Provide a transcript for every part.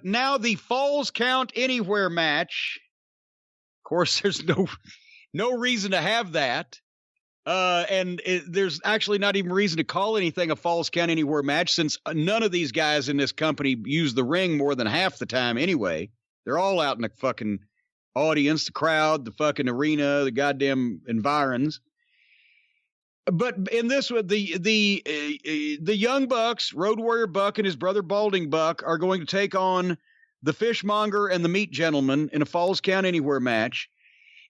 Now the Falls Count Anywhere match. Of course, there's no reason to have that. There's actually not even reason to call anything a Falls Count Anywhere match, since none of these guys in this company use the ring more than half the time anyway. They're all out in the fucking audience, the crowd, the fucking arena, the goddamn environs. But in this one, the Young Bucks, Road Warrior Buck and his brother Balding Buck, are going to take on the Fishmonger and the Meat Gentleman in a Falls Count Anywhere match.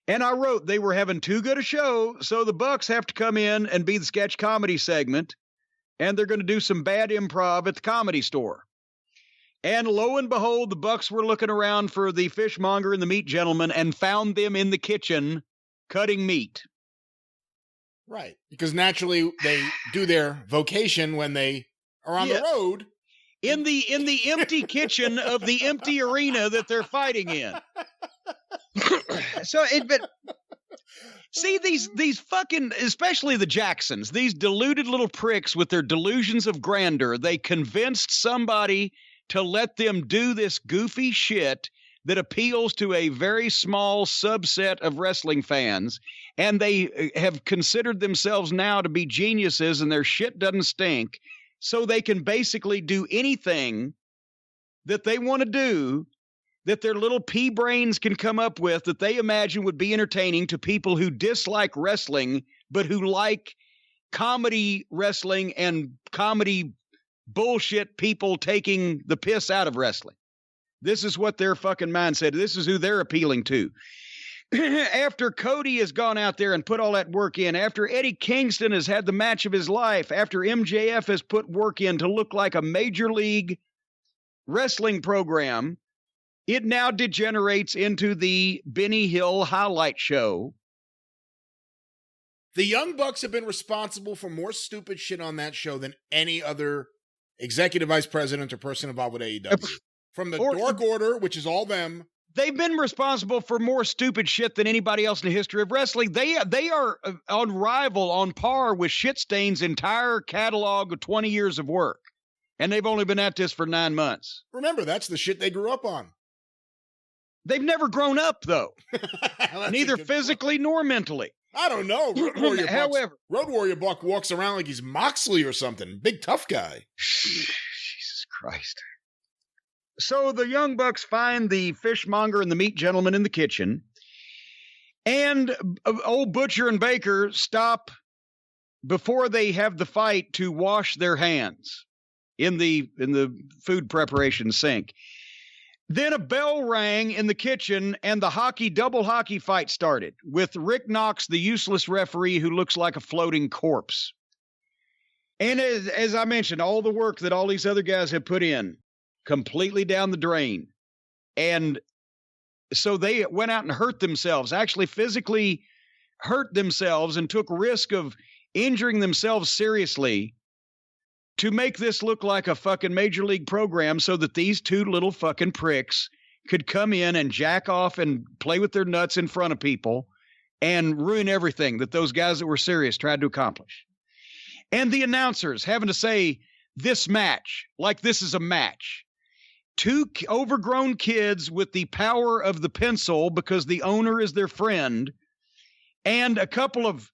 And I wrote they were having too good a show, so the Bucks have to come in and be the sketch comedy segment, and they're going to do some bad improv at the Comedy Store. And lo and behold, the Bucks were looking around for the Fishmonger and the Meat Gentleman and found them in the kitchen cutting meat. Right, because naturally they do their vocation when they are on the road. In the empty kitchen of the empty arena that they're fighting in. See, these fucking, especially the Jacksons, these deluded little pricks with their delusions of grandeur, they convinced somebody to let them do this goofy shit that appeals to a very small subset of wrestling fans, and they have considered themselves now to be geniuses and their shit doesn't stink, so they can basically do anything that they want to do that their little pea brains can come up with that they imagine would be entertaining to people who dislike wrestling, but who like comedy wrestling and comedy bullshit people taking the piss out of wrestling. This is what their fucking mindset, this is who they're appealing to. After Cody has gone out there and put all that work in, after Eddie Kingston has had the match of his life, after MJF has put work in to look like a major league wrestling program, it now degenerates into the Benny Hill highlight show. The Young Bucks have been responsible for more stupid shit on that show than any other executive vice president or person involved with AEW. From the Dork Order, which is all them. They've been responsible for more stupid shit than anybody else in the history of wrestling. They are on par with Shitstain's entire catalog of 20 years of work. And they've only been at this for 9 months. Remember, that's the shit they grew up on. They've never grown up, though. Neither physically nor mentally. I don't know. Road Warrior Buck walks around like he's Moxley or something. Big tough guy. Jesus Christ. So the Young Bucks find the Fishmonger and the Meat Gentleman in the kitchen. And old Butcher and Baker stop before they have the fight to wash their hands in the food preparation sink. Then a bell rang in the kitchen and the double hockey fight started with Rick Knox, the useless referee who looks like a floating corpse. And as I mentioned, all the work that all these other guys have put in, completely down the drain. And so they went out and hurt themselves, actually physically hurt themselves and took risk of injuring themselves seriously to make this look like a fucking major league program so that these two little fucking pricks could come in and jack off and play with their nuts in front of people and ruin everything that those guys that were serious tried to accomplish. And the announcers having to say this match, like this is a match. Two overgrown kids with the power of the pencil because the owner is their friend, and a couple of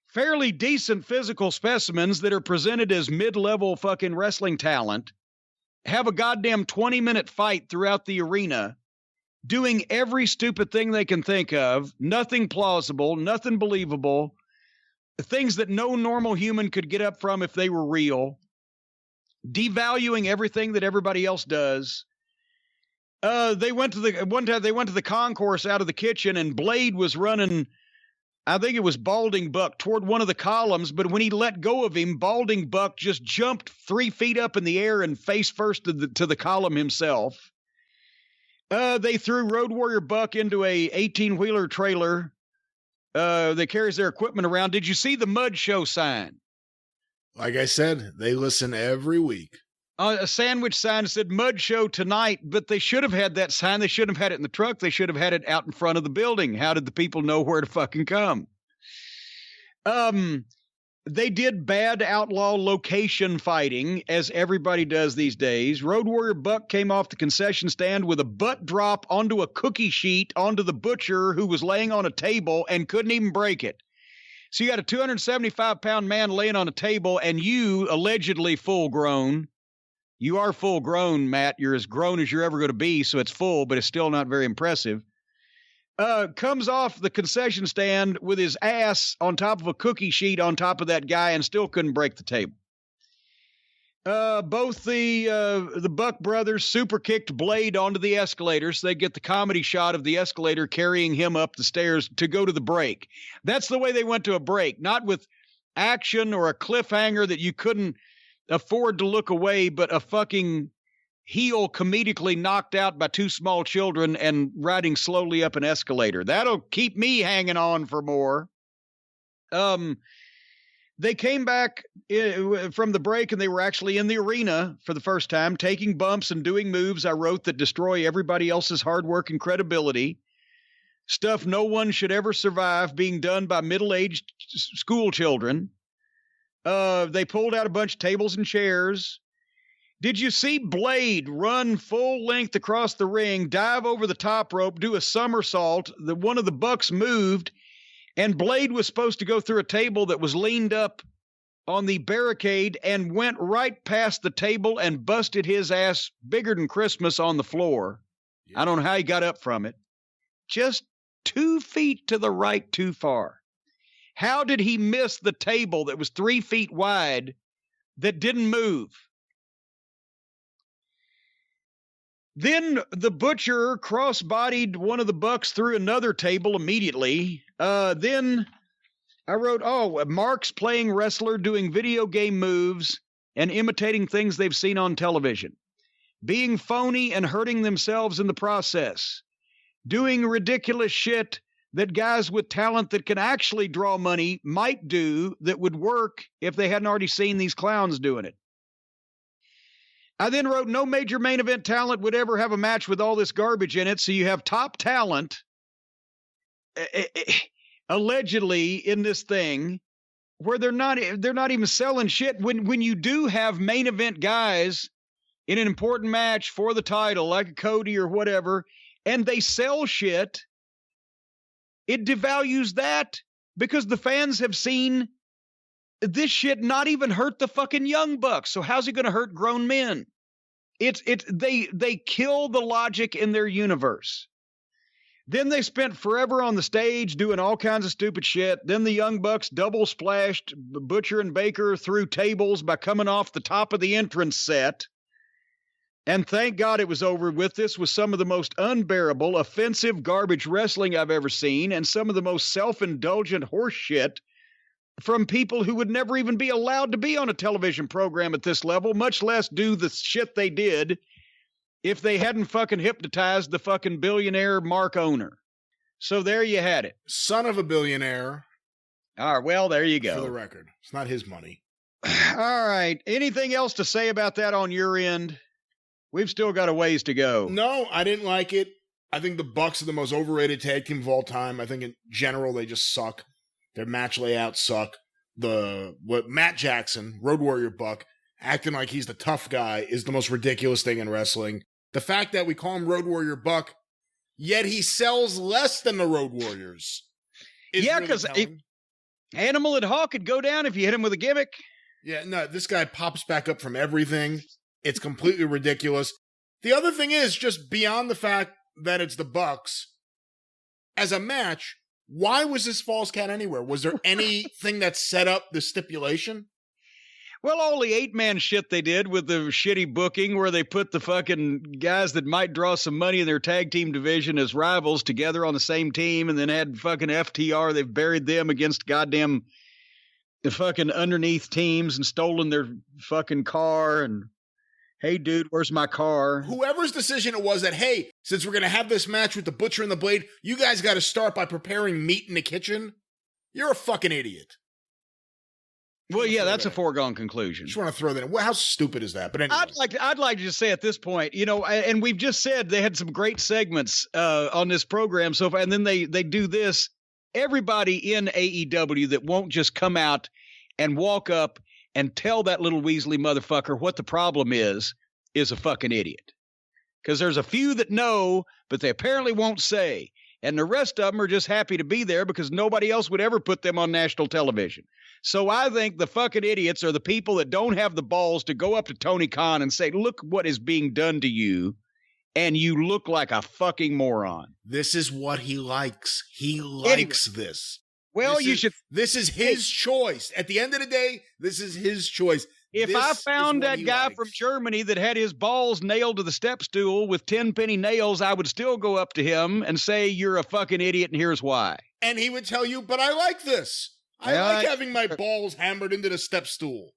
fairly decent physical specimens that are presented as mid-level fucking wrestling talent have a goddamn 20-minute fight throughout the arena, doing every stupid thing they can think of, nothing plausible, nothing believable, things that no normal human could get up from if they were real, devaluing everything that everybody else does. They went to the concourse out of the kitchen, and Blade was running, I think it was Balding Buck, toward one of the columns, but when he let go of him, Balding Buck just jumped 3 feet up in the air and face first to the column himself. They threw Road Warrior Buck into a 18-wheeler trailer that carries their equipment around. Did you see the Mud Show sign? Like I said, they listen every week. A sandwich sign that said Mud Show tonight, but they should have had that sign. They shouldn't have had it in the truck. They should have had it out in front of the building. How did the people know where to fucking come? They did bad outlaw location fighting, as everybody does these days. Road Warrior Buck came off the concession stand with a butt drop onto a cookie sheet onto the butcher who was laying on a table and couldn't even break it. So you got a 275-pound man laying on a table, and you, allegedly full grown, you are full grown, Matt. You're as grown as you're ever going to be, so it's full, but it's still not very impressive. Comes off the concession stand with his ass on top of a cookie sheet on top of that guy and still couldn't break the table. Both the Buck brothers super kicked Blade onto the escalator so they get the comedy shot of the escalator carrying him up the stairs to go to the break. That's the way they went to a break, not with action or a cliffhanger that you couldn't afford to look away, but a fucking heel comedically knocked out by two small children and riding slowly up an escalator. That'll keep me hanging on for more. They came back from the break and they were actually in the arena for the first time, taking bumps and doing moves I wrote that destroy everybody else's hard work and credibility. Stuff no one should ever survive being done by middle-aged school children. They pulled out a bunch of tables and chairs. Did you see Blade run full length across the ring, dive over the top rope, do a somersault? One of the Bucks moved, and Blade was supposed to go through a table that was leaned up on the barricade and went right past the table and busted his ass bigger than Christmas on the floor. Yeah. I don't know how he got up from it. Just 2 feet to the right too far. How did he miss the table that was 3 feet wide that didn't move? Then the butcher cross-bodied one of the Bucks through another table immediately. Then I wrote, Mark's playing wrestler doing video game moves and imitating things they've seen on television. Being phony and hurting themselves in the process. Doing ridiculous shit that guys with talent that can actually draw money might do that would work if they hadn't already seen these clowns doing it. I then wrote, no major main event talent would ever have a match with all this garbage in it, so you have top talent allegedly in this thing where they're not even selling shit. When you do have main event guys in an important match for the title, like a Cody or whatever, and they sell shit, it devalues that because the fans have seen this shit not even hurt the fucking young Bucks. So how's it going to hurt grown men? They kill the logic in their universe. Then they spent forever on the stage doing all kinds of stupid shit. Then the Young Bucks double splashed Butcher and Baker through tables by coming off the top of the entrance set. And thank God it was over with. This was some of the most unbearable, offensive garbage wrestling I've ever seen, and some of the most self-indulgent horse shit from people who would never even be allowed to be on a television program at this level, much less do the shit they did if they hadn't fucking hypnotized the fucking billionaire Mark owner. So there you had it. Son of a billionaire. All right, well, there you go. For the record, it's not his money. All right. Anything else to say about that on your end? We've still got a ways to go. No, I didn't like it. I think the Bucks are the most overrated tag team of all time. I think in general, they just suck. Their match layouts suck. Matt Jackson, Road Warrior Buck, acting like he's the tough guy is the most ridiculous thing in wrestling. The fact that we call him Road Warrior Buck, yet he sells less than the Road Warriors. Yeah, because Animal and Hawk could go down if you hit him with a gimmick. Yeah, no, this guy pops back up from everything. It's completely ridiculous. The other thing is, just beyond the fact that it's the Bucks, as a match, why was this Falls Count anywhere? Was there anything that set up the stipulation? Well, all the 8-man shit they did with the shitty booking where they put the fucking guys that might draw some money in their tag team division as rivals together on the same team and then had fucking FTR. They've buried them against goddamn the fucking underneath teams and stolen their fucking car and, hey, dude, where's my car? Whoever's decision it was that, hey, since we're going to have this match with the Butcher and the Blade, you guys got to start by preparing meat in the kitchen. You're a fucking idiot. Well, yeah, that's a foregone conclusion. Just want to throw that in. Well, how stupid is that? But anyway. I'd like to just say at this point, you know, and we've just said they had some great segments on this program so far, and then they do this. Everybody in AEW that won't just come out and walk up and tell that little Weasley motherfucker what the problem is a fucking idiot. Because there's a few that know, but they apparently won't say. And the rest of them are just happy to be there because nobody else would ever put them on national television. So I think the fucking idiots are the people that don't have the balls to go up to Tony Khan and say, look what is being done to you, and you look like a fucking moron. This is what he likes. He likes this. Well, This is his choice. At the end of the day, this is his choice. If I found that guy from Germany that had his balls nailed to the step stool with 10-penny nails, I would still go up to him and say, you're a fucking idiot, and here's why. And he would tell you, but I like this. I like having my balls hammered into the step stool.